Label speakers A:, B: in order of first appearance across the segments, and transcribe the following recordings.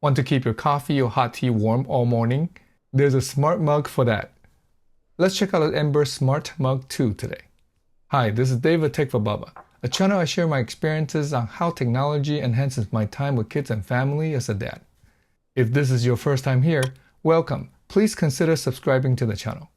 A: Want to keep your coffee or hot tea warm all morning? There's a smart mug for that. Let's check out the Ember Smart Mug 2 today. Hi, this is David Tech for Baba, a channel I share my experiences on how technology enhances my time with kids and family as a dad. If this is your first time here, welcome. Please consider subscribing to the channel.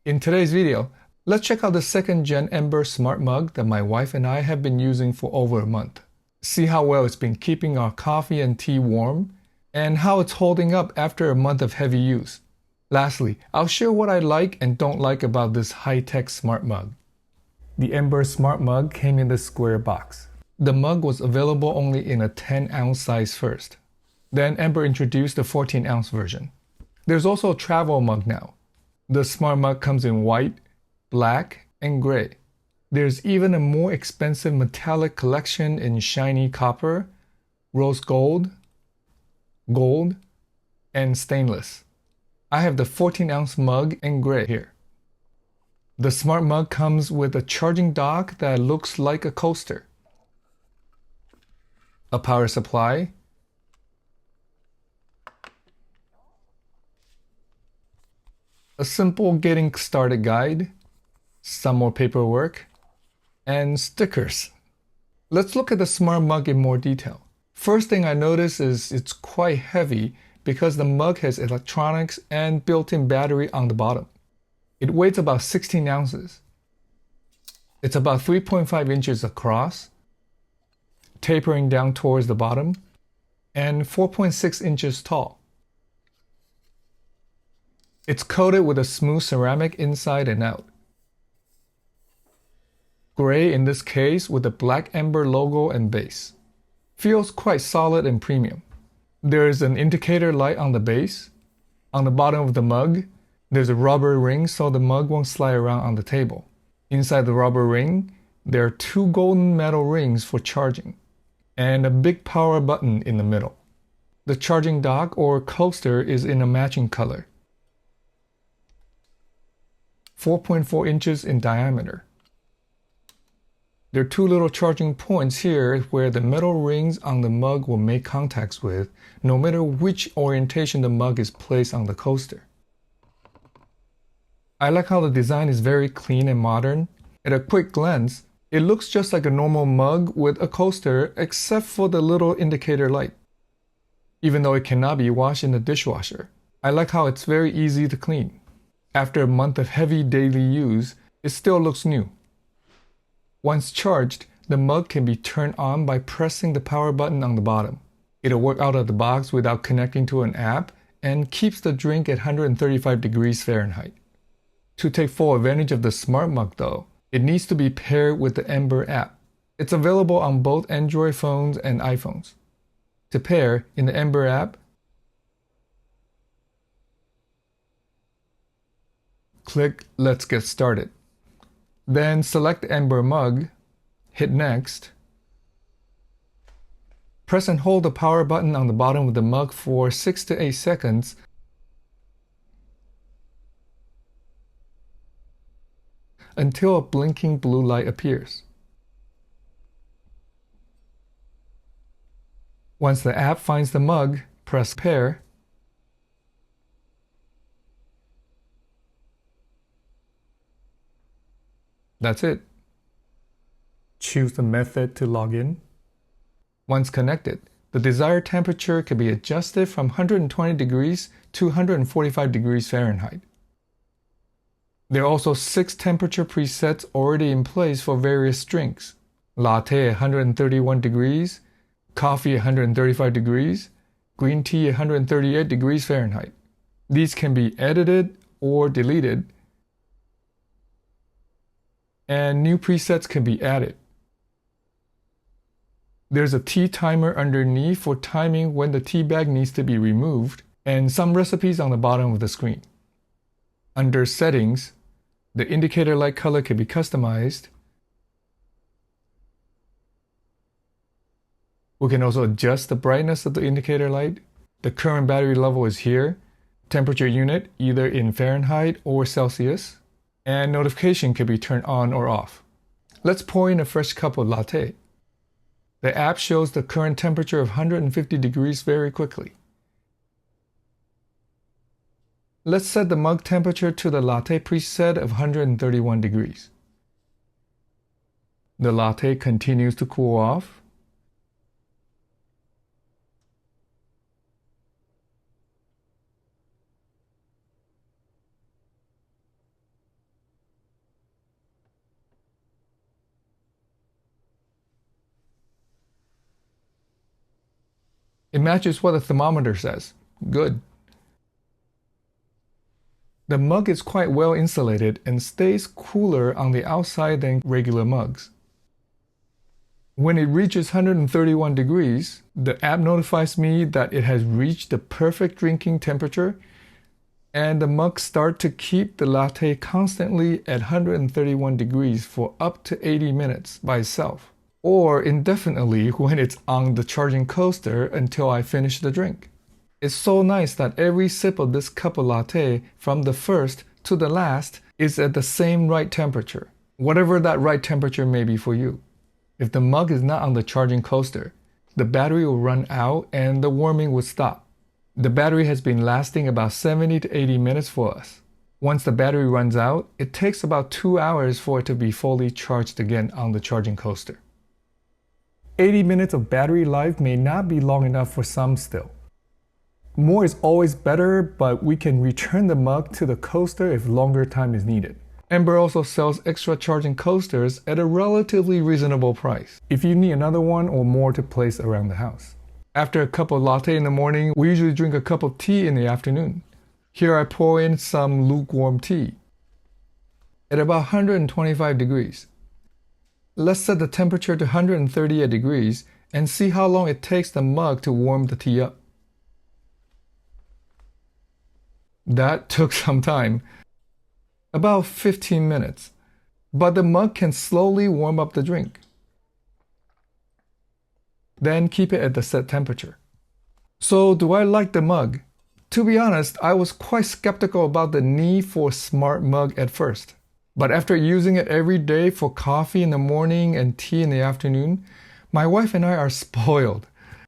A: In today's video, let's check out the 2nd Gen Ember Smart Mug that my wife and I have been using for over a month. See how well it's been keeping our coffee and tea warm, and how it's holding up after a month of heavy use. Lastly, I'll share what I like and don't like about this high-tech smart mug. The Ember Smart Mug came in this square box. The mug was available only in a 10-ounce size first. Then Ember introduced the 14-ounce version. There's also a travel mug now. The smart mug comes in white, black, and gray. There's even a more expensive metallic collection in shiny copper, rose gold, gold, and stainless. I have the 14-ounce mug in gray here. The smart mug comes with a charging dock that looks like a coaster, a power supply, a simple getting started guide, some more paperwork, and stickers. Let's look at the smart mug in more detail. First thing I notice is it's quite heavy because the mug has electronics and built-in battery on the bottom. It weighs about 16 ounces. It's about 3.5 inches across, tapering down towards the bottom, and 4.6 inches tall. It's coated with a smooth ceramic inside and out. Gray in this case with the black Ember logo and base. Feels quite solid and premium. There is an indicator light on the base. On the bottom of the mug, there's a rubber ring so the mug won't slide around on the table. Inside the rubber ring, there are 2 golden metal rings for charging, and a big power button in the middle. The charging dock or coaster is in a matching color. 4.4 inches in diameter. There are 2 little charging points here where the metal rings on the mug will make contacts with, no matter which orientation the mug is placed on the coaster. I like how the design is very clean and modern. At a quick glance, it looks just like a normal mug with a coaster except for the little indicator light. Even though it cannot be washed in the dishwasher, I like how it's very easy to clean. After a month of heavy daily use, it still looks new. Once charged, the mug can be turned on by pressing the power button on the bottom. It'll work out of the box without connecting to an app and keeps the drink at 135 degrees Fahrenheit. To take full advantage of the smart mug though, it needs to be paired with the Ember app. It's available on both Android phones and iPhones. To pair, in the Ember app, click Let's Get Started. Then select the Ember mug, hit Next. Press and hold the power button on the bottom of the mug for 6 to 8 seconds until a blinking blue light appears. Once the app finds the mug, press Pair. That's it. Choose the method to log in. Once connected, the desired temperature can be adjusted from 120 degrees to 145 degrees Fahrenheit. There are also 6 temperature presets already in place for various drinks. Latte at 131 degrees, coffee at 135 degrees, green tea at 138 degrees Fahrenheit. These can be edited or deleted, and new presets can be added. There's a tea timer underneath for timing when the tea bag needs to be removed, and some recipes on the bottom of the screen. Under Settings, the indicator light color can be customized. We can also adjust the brightness of the indicator light. The current battery level is here. Temperature unit, either in Fahrenheit or Celsius. and notification can be turned on or off. Let's pour in a fresh cup of latte. The app shows the current temperature of 150 degrees very quickly. Let's set the mug temperature to the latte preset of 131 degrees. The latte continues to cool off. It matches what the thermometer says. Good. The mug is quite well insulated and stays cooler on the outside than regular mugs. When it reaches 131 degrees, the app notifies me that it has reached the perfect drinking temperature, and the mug starts to keep the latte constantly at 131 degrees for up to 80 minutes by itself, or indefinitely when it's on the charging coaster until I finish the drink. It's so nice that every sip of this cup of latte, from the first to the last, is at the same right temperature, whatever that right temperature may be for you. If the mug is not on the charging coaster, the battery will run out and the warming will stop. The battery has been lasting about 70 to 80 minutes for us. Once the battery runs out, it takes about 2 hours for it to be fully charged again on the charging coaster. 80 minutes of battery life may not be long enough for some still. More is always better, but we can return the mug to the coaster if longer time is needed. Ember also sells extra charging coasters at a relatively reasonable price, if you need another one or more to place around the house. After a cup of latte in the morning, we usually drink a cup of tea in the afternoon. Here I pour in some lukewarm tea at about 125 degrees. Let's set the temperature to 138 degrees and see how long it takes the mug to warm the tea up. That took some time, about 15 minutes, but the mug can slowly warm up the drink. Then keep it at the set temperature. So do I like the mug? To be honest, I was quite skeptical about the need for a smart mug at first. But after using it every day for coffee in the morning and tea in the afternoon, my wife and I are spoiled.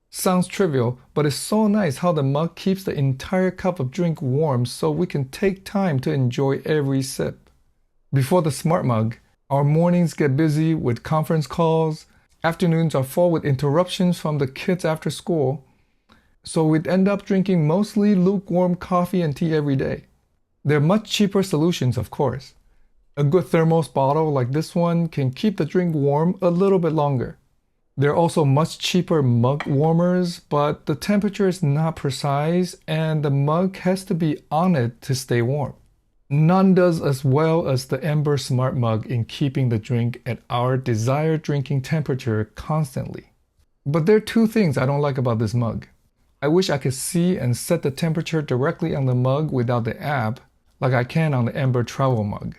A: Sounds trivial, but it's so nice how the mug keeps the entire cup of drink warm so we can take time to enjoy every sip. Before the smart mug, our mornings get busy with conference calls, afternoons are full with interruptions from the kids after school, so we'd end up drinking mostly lukewarm coffee and tea every day. There are much cheaper solutions, of course. A good thermos bottle like this one can keep the drink warm a little bit longer. There are also much cheaper mug warmers, but the temperature is not precise and the mug has to be on it to stay warm. None does as well as the Ember Smart Mug in keeping the drink at our desired drinking temperature constantly. But there are two things I don't like about this mug. I wish I could see and set the temperature directly on the mug without the app, like I can on the Ember Travel Mug.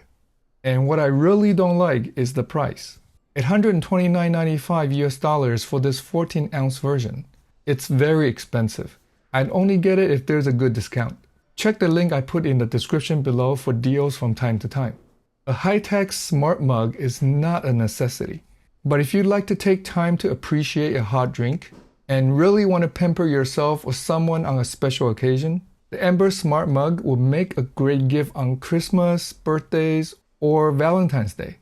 A: And what I really don't like is the price. At $129.95 US for this 14-ounce version. It's very expensive. I'd only get it if there's a good discount. Check the link I put in the description below for deals from time to time. A high-tech smart mug is not a necessity. But if you'd like to take time to appreciate a hot drink and really want to pamper yourself or someone on a special occasion, the Ember Smart Mug will make a great gift on Christmas, birthdays, or Valentine's Day.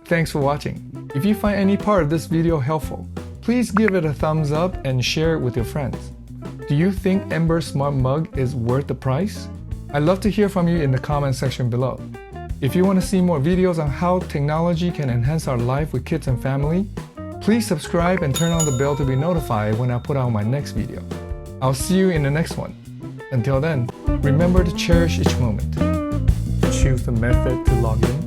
A: Thanks for watching. If you find any part of this video helpful, please give it a thumbs up and share it with your friends. Do you think Ember Smart Mug is worth the price? I'd love to hear from you in the comment section below. If you want to see more videos on how technology can enhance our life with kids and family, please subscribe and turn on the bell to be notified when I put out my next video. I'll see you in the next one. Until then, remember to cherish each moment. Choose the method to log in.